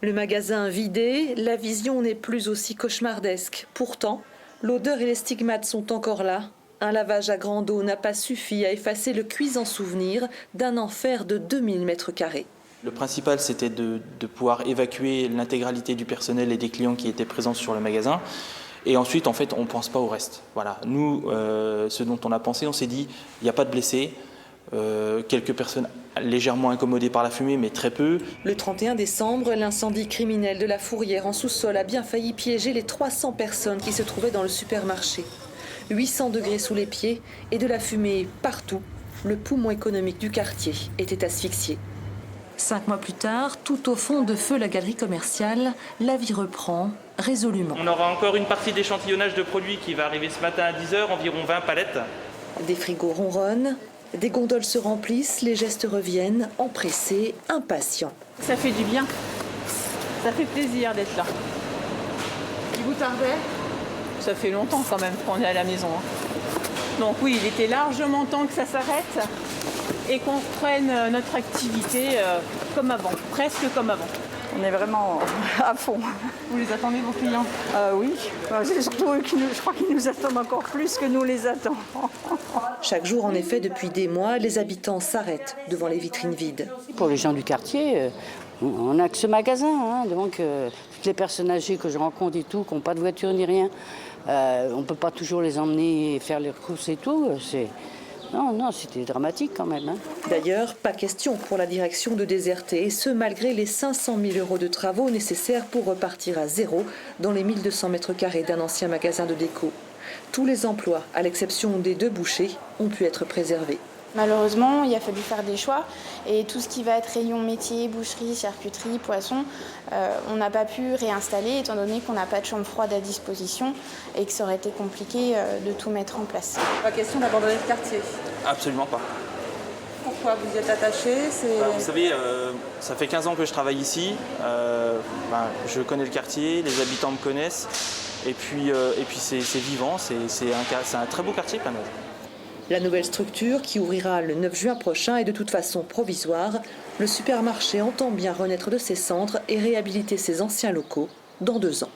Le magasin vidé, la vision n'est plus aussi cauchemardesque. Pourtant, l'odeur et les stigmates sont encore là. Un lavage à grande eau n'a pas suffi à effacer le cuisant souvenir d'un enfer de 2000 mètres carrés. Le principal, c'était de pouvoir évacuer l'intégralité du personnel et des clients qui étaient présents sur le magasin. Et ensuite, en fait, on ne pense pas au reste. Voilà. Nous, ce dont on a pensé, on s'est dit, il n'y a pas de blessés. Quelques personnes légèrement incommodées par la fumée, mais très peu. Le 31 décembre, l'incendie criminel de la fourrière en sous-sol a bien failli piéger les 300 personnes qui se trouvaient dans le supermarché. 800 degrés sous les pieds et de la fumée partout. Le poumon économique du quartier était asphyxié. 5 mois plus tard, tout au fond de feu la galerie commerciale, la vie reprend résolument. On aura encore une partie d'échantillonnage de produits qui va arriver ce matin à 10h, environ 20 palettes. Des frigos ronronnent, des gondoles se remplissent, les gestes reviennent, empressés, impatients. Ça fait du bien, ça fait plaisir d'être là. Il vous tardait ? Ça fait longtemps quand même qu'on est à la maison. Donc oui, il était largement temps que ça s'arrête et qu'on reprenne notre activité comme avant, presque comme avant. On est vraiment à fond. Vous les attendez, vos clients? Oui, c'est surtout eux je crois qu'ils nous attendent encore plus que nous les attendons. Chaque jour, en effet, depuis des mois, les habitants s'arrêtent devant les vitrines vides. Pour les gens du quartier, on n'a que ce magasin, hein, donc toutes les personnes âgées que je rencontre et tout, qui n'ont pas de voiture ni rien, on ne peut pas toujours les emmener et faire les courses et tout. Non, c'était dramatique quand même. Hein. D'ailleurs, pas question pour la direction de déserter, et ce malgré les 500 000 € de travaux nécessaires pour repartir à zéro dans les 1200 mètres carrés d'un ancien magasin de déco. Tous les emplois, à l'exception des 2 bouchers, ont pu être préservés. Malheureusement, il a fallu faire des choix et tout ce qui va être rayon métier, boucherie, charcuterie, poisson, on n'a pas pu réinstaller étant donné qu'on n'a pas de chambre froide à disposition et que ça aurait été compliqué de tout mettre en place. Pas question d'abandonner le quartier. Absolument pas. Pourquoi vous y êtes attaché? Vous savez, ça fait 15 ans que je travaille ici. Je connais le quartier, les habitants me connaissent. Et puis c'est vivant, c'est un très beau quartier, Planoise. La nouvelle structure, qui ouvrira le 9 juin prochain, est de toute façon provisoire. Le supermarché entend bien renaître de ses cendres et réhabiliter ses anciens locaux dans 2 ans.